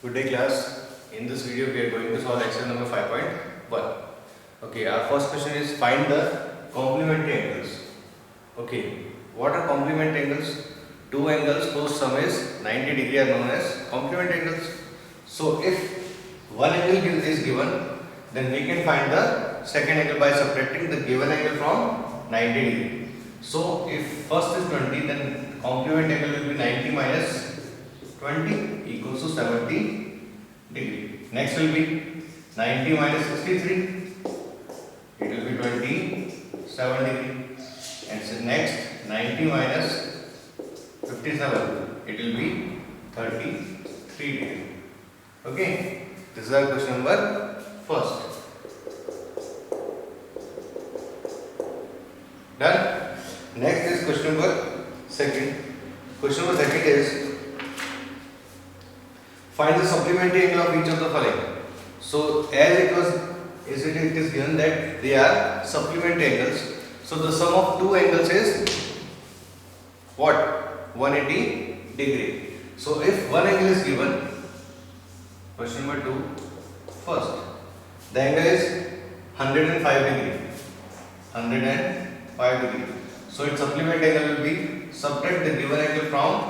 Good day class. In this video we are going to solve exercise number 5.1. Okay, our first question is find the complementary angles. Okay, what are complementary angles? Two angles whose sum is 90 degree are known as complementary angles. So if one angle is given, then we can find the second angle by subtracting the given angle from 90 degree. So if first is 20, then complement angle will be 90 minus 20 equals to 70 degree. Next will be 90 minus 63. It will be 27 degree. And so next 90 minus 57. It will be 33 degree. Okay. This is our question number first. Done. Next is question number second. Question number second is find the supplementary angle of each of the following. So as it is given that they are supplementary angles. So the sum of two angles is what? 180 degree. So if one angle is given, question number 2, first the angle is 105 degree. 105 degree. So its supplementary angle will be subtract the given angle from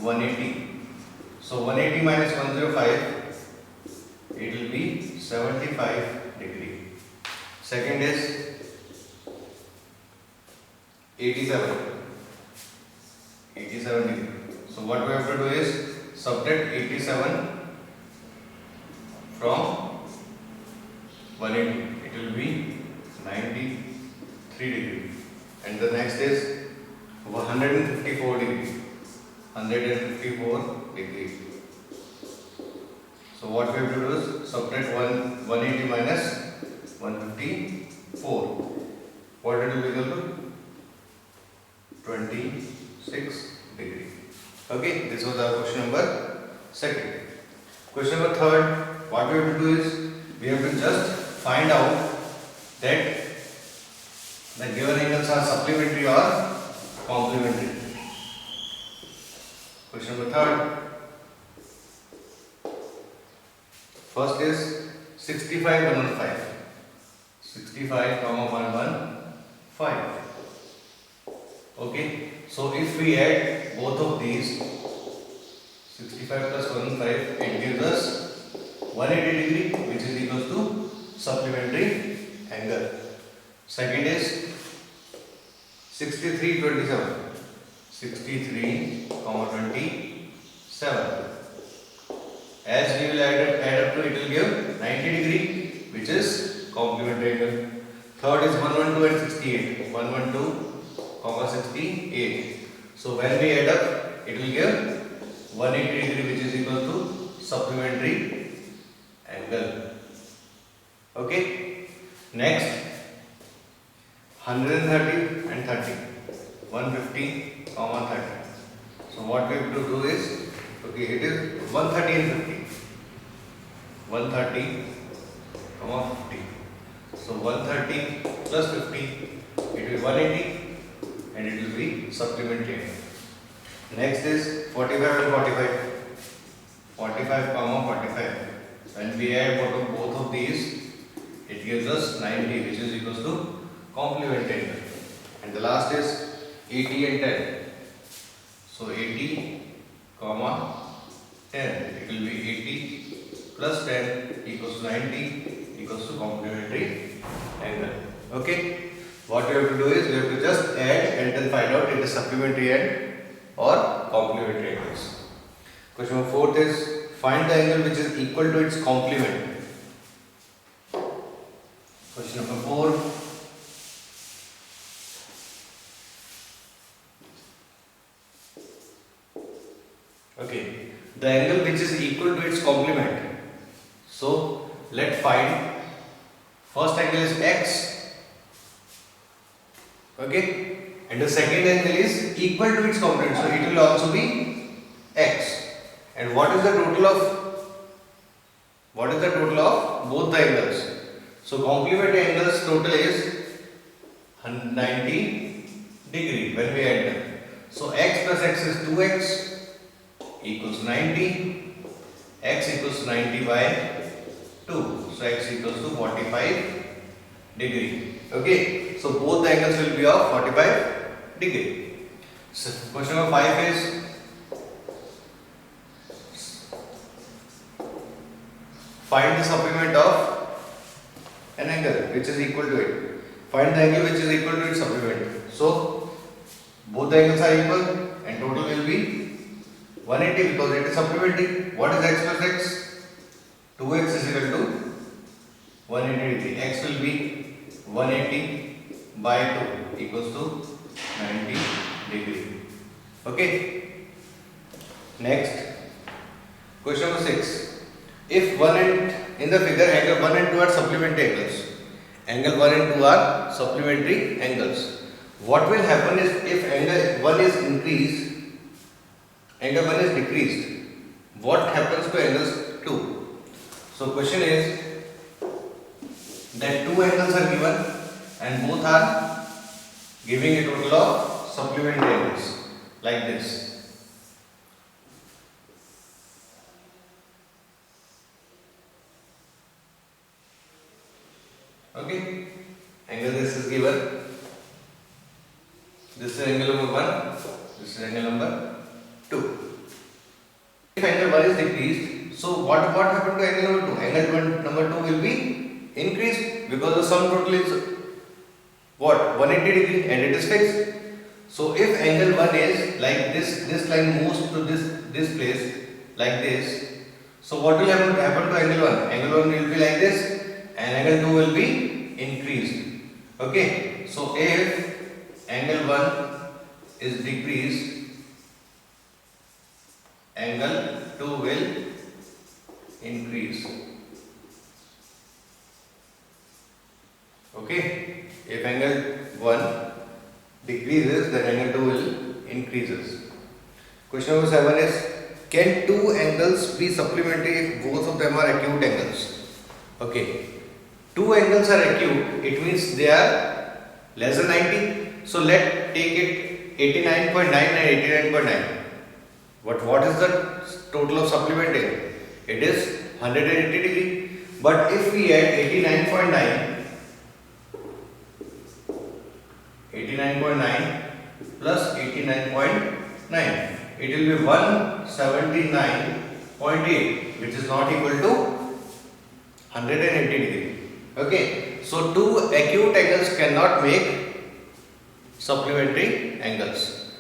180. So 180 minus 105, it will be 75 degree. Second is 87 degree. So what we have to do is subtract 87 from 180. It will be 93 degree. And the next is 154 degree. 154 degree. So what we have to do is subtract 180 minus 154. What it will be equal to? 26 degree. Okay, this was our question number second. Question number third, what we have to do is we have to just find out that the given angles are supplementary or complementary. Question number third. First is 65 115. 65 115. Okay. So if we add both of these, 65 plus 115, it gives us 180 degree, which is equal to supplementary angle. Second is 63 27. 63, 27. As we will add up to it will give 90 degree, which is complementary angle. Third is 112 and 68. 112, 68. So when we add up, it will give 180 degree, which is equal to supplementary angle. Okay. Next, 130 and 30. 150, 30. So what we have to do is, okay, it is 130 and 50. 130, 50. So 130 plus 50, it will be 180 and it will be supplementary angle. Next is 45 and 45. 45, 45. When we add both of these, it gives us 90, which is equals to complementary angle. And the last is 80 and 10. So 80, 10. It will be 80 plus 10 equals to 90 equals to complementary angle. Okay. What we have to do is we have to just add and then find out it is supplementary end or complementary angles. Question number 4 is find the angle which is equal to its complement. Question number 4. Okay, the angle which is equal to its complement. So let's find first angle is x. Okay, and the second angle is equal to its complement. So it will also be x. And what is the total of both the angles? So complementary angles total is 90 degree when we add them. So x plus x is 2x equals 90 x equals to 90 by 2. So x equals to 45 degree. Okay, so both the angles will be of 45 degree. So question number 5 is find the supplement of an angle which is equal to it. Find the angle which is equal to its supplement. So both the angles are equal and total will be 180 because it is supplementary. What is x plus x? 2x is equal to 180 degree. X will be 180 by 2 equals to 90 degree. Okay. Next, question number 6. If 1 and in the figure angle 1 and 2 are supplementary angles. Angle 1 and 2 are supplementary angles. What will happen is if angle 1 is increased, angle 1 is decreased, what happens to angles 2? So question is that two angles are given and both are giving a total of supplementary angles like this. Okay, angle this is given. This is angle number 1, this is angle number 2. If angle 1 is decreased, so what happened to angle number 2? Angle number 2 will be increased because the sum total is what? 180 degree and it is fixed. So if angle 1 is like this line moves to this place like this. So what will happen to angle 1? Angle 1 will be like this and angle 2 will be increased. Okay, so if angle 1 is decreased, angle 2 will increase. Okay, if angle 1 decreases, then angle 2 will increases. Question number 7 is, can two angles be supplementary if both of them are acute angles? Okay, two angles are acute, it means they are less than 90. So let take it 89.9 and 89.9. What is the total of supplementary? It is 180 degree. But if we add 89.9 plus 89.9, it will be 179.8, which is not equal to 180 degree. Okay, so two acute angles cannot make supplementary angles.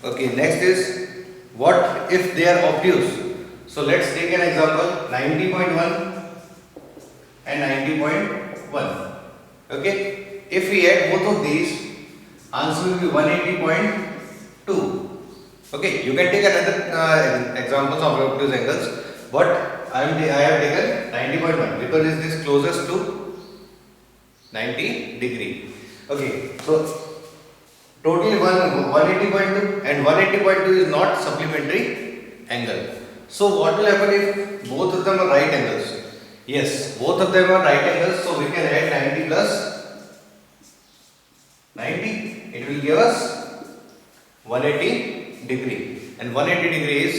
Okay, next is what if they are obtuse? So let's take an example, 90.1 and 90.1. Okay, if we add both of these, answer will be 180.2. Okay, you can take another examples of obtuse angles, but I have taken 90.1 because it is closest to 90 degree. Okay, so totally 180.2 and 180.2 is not supplementary angle. So what will happen if both of them are right angles? Yes, both of them are right angles, so we can add 90 plus 90. It will give us 180 degree, and 180 degree is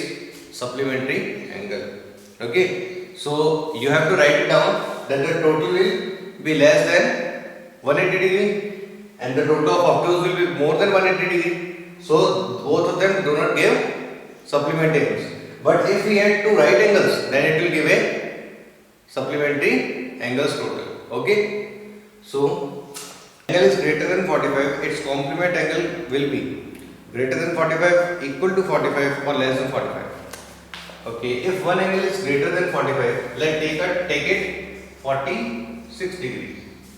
supplementary angle. Okay, so you have to write it down that the total will be less than 180 degree and the total of obtuse will be more than 180 degree. So both of them do not give supplementary angles. But if we add two right angles, then it will give a supplementary angles total. Okay, so angle is greater than 45, its complement angle will be greater than 45, equal to 45 or less than 45. Okay, if one angle is greater than 45, let's take it 46 degree.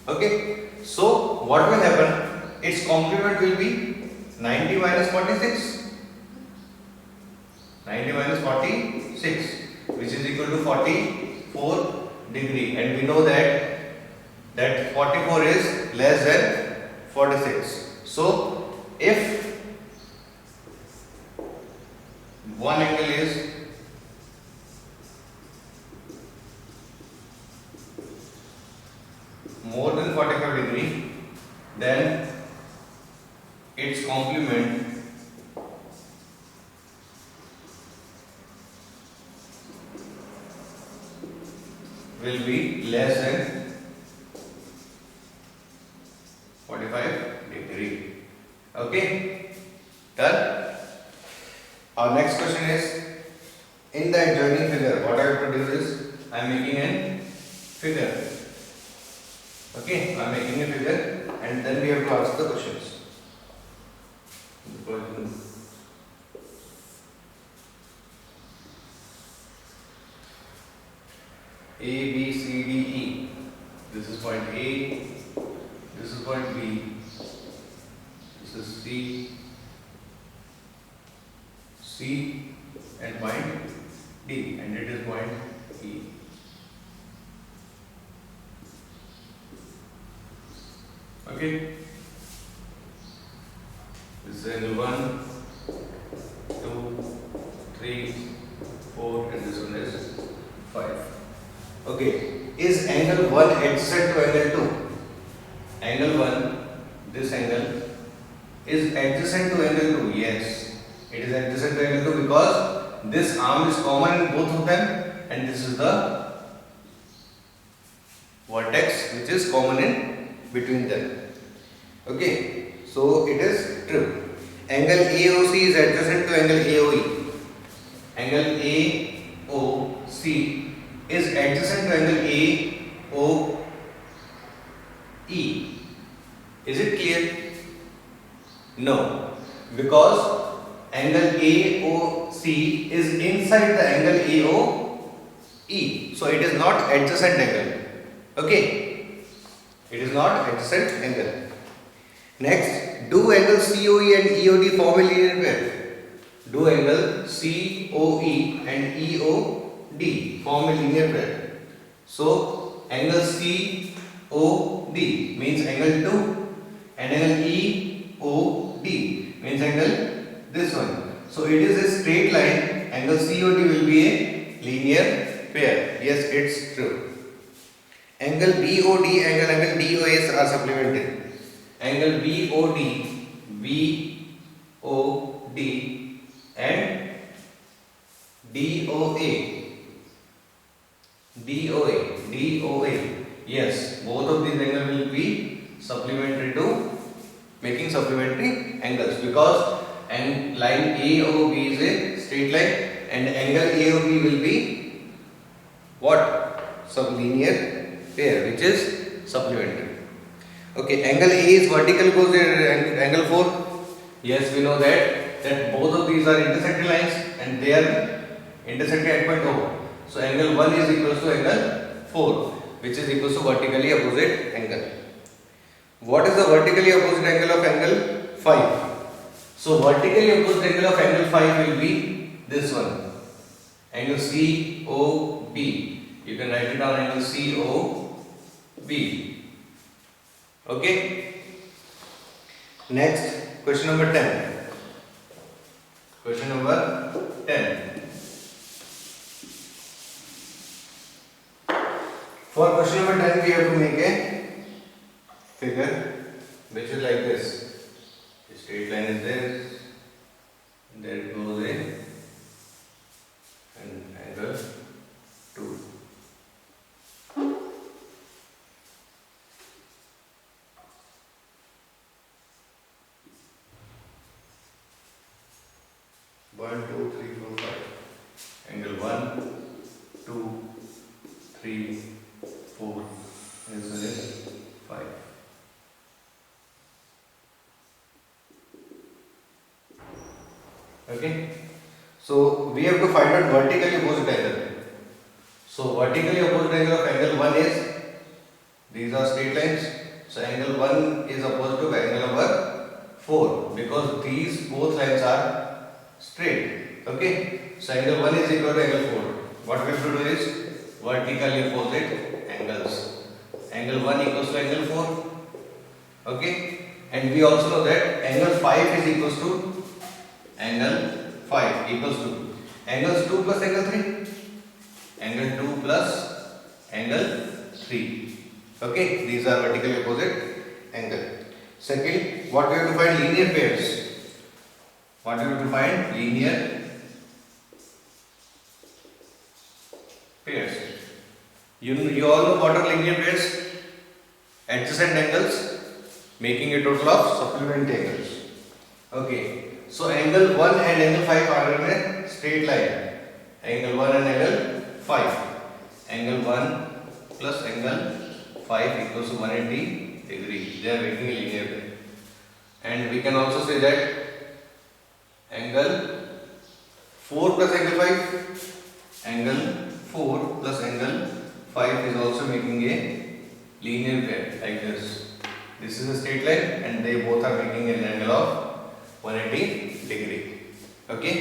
Okay, so what will happen? Its complement will be 90 minus 46. 90 minus 46, which is equal to 44 degree, and we know that 44 is less than 46. So if one angle is more than 45 degree, then its complement will be less than 45 degree. Okay, done. Our next question is, in the adjoining figure, what I have to do is I am making a figure. Okay, I am making a figure and then we have to ask the questions. A, B, C, D, E. This is point A, this is point B, this is C and point D, and it is point E. Okay, this is angle 1, 2, 3, 4, and this one is 5. Okay, is angle 1 adjacent to angle 2? Angle 1, this angle is adjacent to angle 2. Yes, it is adjacent to angle 2 because this arm is common in both of them and this is the vertex which is common in between them. Okay, so it is true. Angle AOC is adjacent to angle AOE. Angle AOC is adjacent to angle AOE. Is it clear? No, because angle AOC is inside the angle AOE, so it is not adjacent angle. Okay, it is not adjacent angle. Next, do angle COE and EOD form a linear pair? Do angle COE and EOD form a linear pair? So angle COD means angle 2 and angle EOD means angle this one. So it is a straight line. Angle COD will be a linear pair. Yes, it's true. Angle BOD, angle DOS are supplementary. Angle BOD and DOA. Yes, both of these angles will be supplementary to making supplementary angles because and line AOB is a straight line and angle AOB will be what? Sublinear pair which is supplementary. Okay, angle A is vertical goes angle 4. Yes, we know that both of these are intersecting lines and they are intersecting at point O. So angle 1 is equals to angle 4 which is equals to vertically opposite angle. What is the vertically opposite angle of angle 5? So vertically opposite angle of angle 5 will be this one, angle COB. You can write it down, angle COB. Okay. Next, question number 10. Question number 10. For question number 10, we have to make a figure which is like this. The straight line is this, and there it goes in, and angle 2. One, two, three, four, five. Angle 1, 2, 3, 4. This is 5. Okay. So we have to find out vertically opposite angle. So vertically opposite angle of angle 1 is, these are straight lines. So angle 1 is opposite to angle number 4 because these both lines are straight. Okay. So angle 1 is equal to angle 4. What we have to do is vertically opposite angles. Angle 1 equals to angle 4. Okay. And we also know that angle 5 is equals to angle 5 equals to angles 2 plus angle 3. Angle 2 plus angle 3. Okay. These are vertically opposite angle. Second, what we have to find? Linear pairs. What we have to find? Linear pairs. You all know what are linear pairs? Adjacent angles making a total of supplementary angles. Okay, so angle 1 and angle 5 are in a straight line. Angle 1 and angle 5. Angle 1 plus angle 5 equals to 180 degree. They are making a linear pair. And we can also say that angle 4 plus angle 5, angle 4 plus angle 5 is also making a linear pair like this. This is a straight line and they both are making an angle of 180 degree. Okay.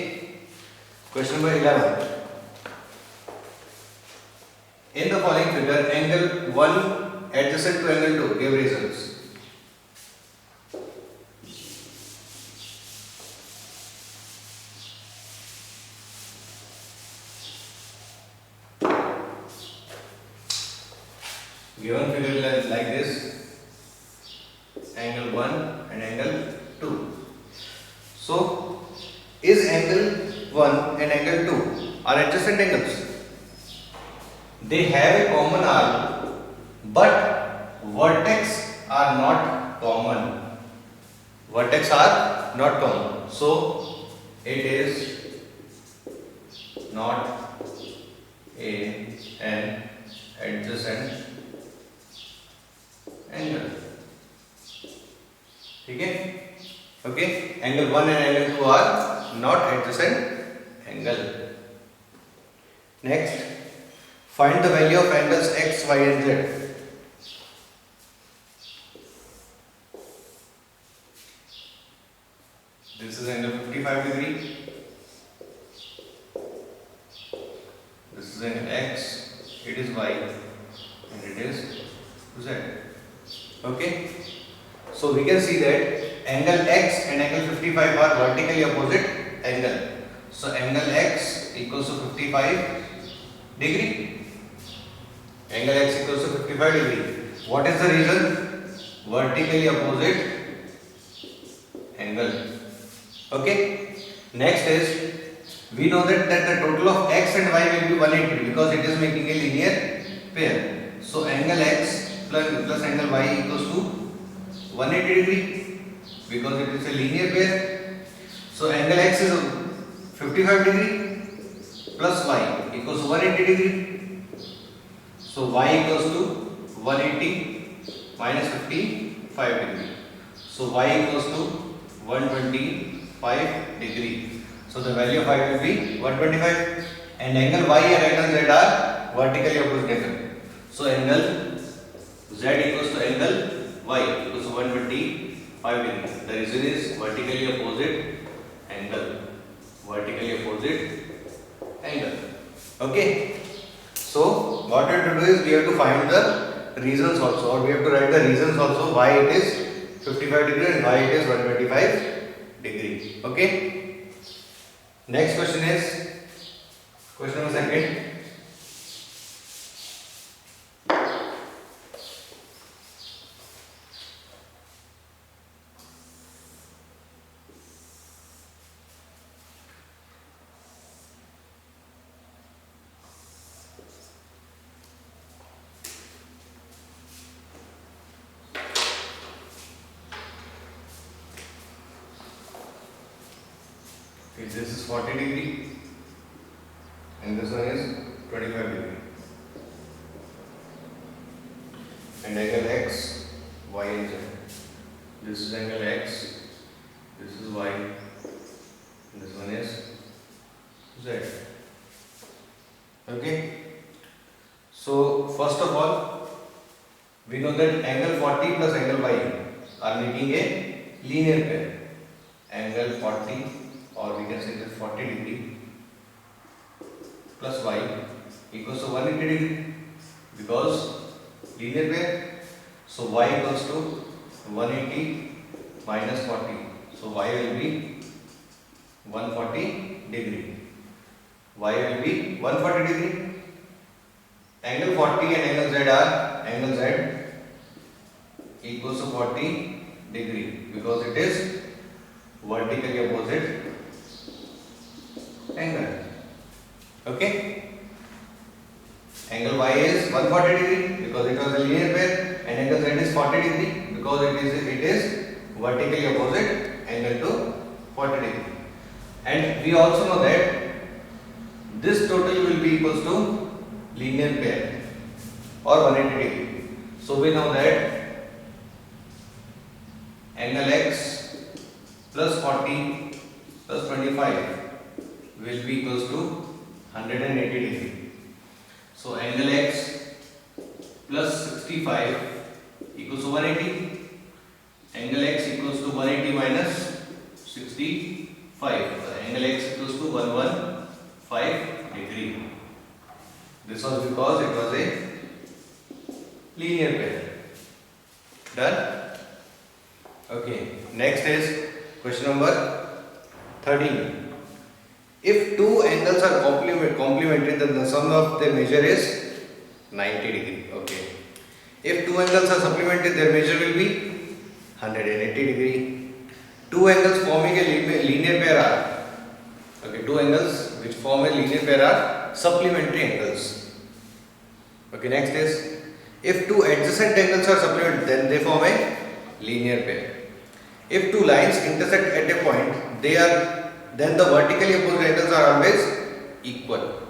Question number 11. In the following figure, angle 1 adjacent to angle 2 give results. Given figure like this, angle 1 and angle 2. So, is angle 1 and angle 2 are adjacent angles? They have a common arc, but vertex are not common. Vertex are not common. So, it is not an adjacent angle. Okay? Okay? Angle 1 and angle 2 are not adjacent angle. Next, find the value of angles x, y and z. This is angle 55 degree. This is angle x, it is y and it is z. Okay? So we can see that angle x and angle 55 are vertically opposite angle. So angle x equals to 55 degree. Angle x equals to 55 degree. What is the reason? Vertically opposite angle. Okay. Next is, we know that the total of x and y will be 180 because it is making a linear pair. So angle x plus angle y equals to 180 degree because it is a linear pair. So angle x is 55 degree plus y equals to 180 degree. So y equals to 180 minus 55 degree. So y equals to 125 degree. So the value of y will be 125 and angle y and angle z are vertically opposite angle. So angle z equals to angle y equals to 125 degree. The reason is vertically opposite angle. Vertically opposite angle. Okay. So what we have to do is we have to find the reasons also, or we have to write the reasons also why it is 55 degree and why it is 125 degree. Okay. Next question is question number second. Okay, this is 40 degree and this one is 25 degree. And angle x, y and z. This is angle x, this is y, and this one is z. Okay. So first of all, we know that angle 40 plus angle y are making a linear pair. Angle 40, or we can say that 40 degree plus y equals to 180 degree because linear pair. So y equals to 180 minus 40. So y will be 140 degree. Y will be 140 degree. Angle 40 and angle z are angle z equals to 40 degree because it is vertically opposite angle. Okay. Angle y is 140 degree because it was a linear pair, and angle Z is 40 degree because it is vertically opposite angle to 40 degree. And we also know that this total will be equals to linear pair or 180 degree. So we know that angle X plus 40 plus 25 will be equals to 180 degree. So angle X plus 65 equals to 180. Angle X equals to 180 minus 65. So angle X equals to 115 degree. This was because it was a linear pair. Done? Okay. Next is question number 13. If two angles are complementary, then the sum of their measure is 90 degree. Okay. If two angles are supplementary, their measure will be 180 degree. Two angles forming a linear pair are, okay, two angles which form a linear pair are supplementary angles. Okay, next is, if two adjacent angles are supplementary, then they form a linear pair. If two lines intersect at a point, then the vertically opposed angles are always equal.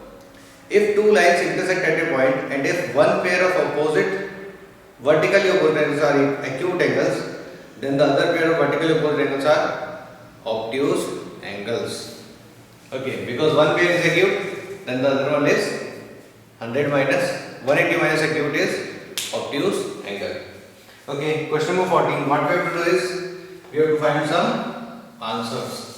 If two lines intersect at a point and if one pair of opposite vertically opposed angles are acute angles, then the other pair of vertically opposed angles are obtuse angles. Okay, because one pair is acute, then the other one is 180 minus acute is obtuse angle. Okay, question number 14. What we have to do is we have to find some answers.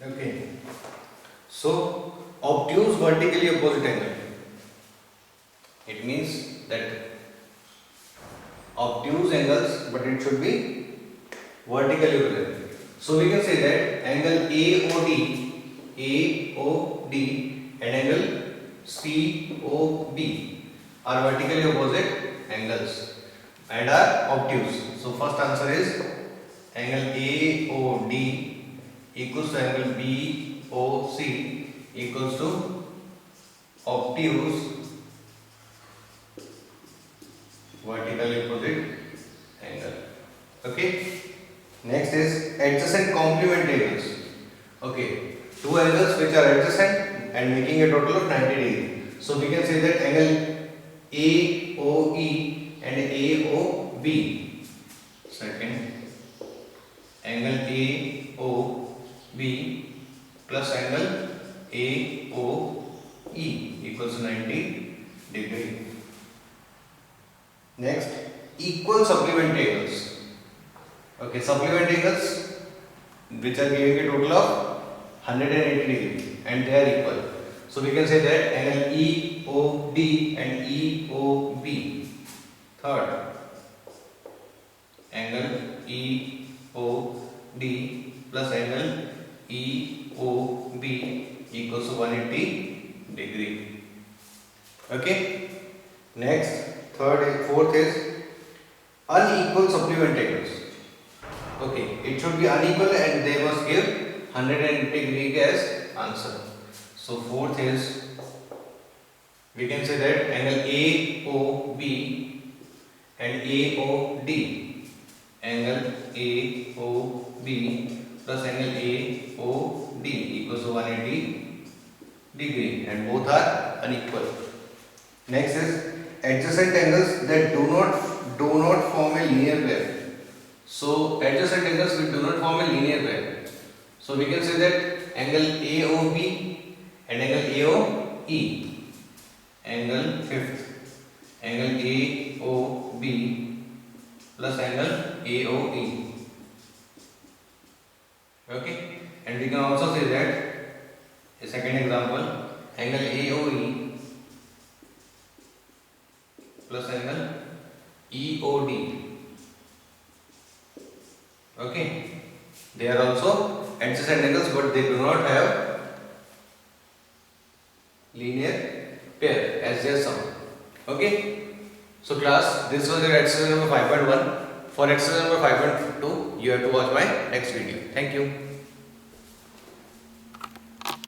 Okay, so obtuse vertically opposite angle. It means that obtuse angles, but it should be vertically opposite. So we can say that angle AOD and angle COD are vertically opposite angles and are obtuse. So first answer is angle AOD equals to angle BOC equals to obtuse vertically opposite angle. Okay. Next is adjacent complementary angles. Okay. Two angles which are adjacent and making a total of 90 degree. So we can say that angle AOE and AOB. Second, angle AOB plus angle AOE equals to 90 degree. Next, equal supplementary angles. Okay, supplementary angles which are giving a total of 180 degree and they are equal. So we can say that angle EOD and EOB. Third, angle EOD plus angle EOB equals to 180 degree. Okay. Next, fourth is unequal supplementary angles. Okay, it should be unequal and they must give 180 degree as answer. So fourth is, we can say that angle AOB and AOD, angle AOB plus angle AOD equals to 180 degree and both are unequal. Next is adjacent angles that do not form a linear pair. So adjacent angles which do not form a linear pair. So we can say that angle AOB and angle AOE, angle fifth, angle AOB plus angle AOE. Okay, and we can also say that a second example, angle AOE plus angle EOD. Okay, they are also adjacent angles, but they do not have linear pair as their sum. Okay, so class, this was your exercise number 5.1. For exercise number 5.2, you have to watch my next video. Thank you.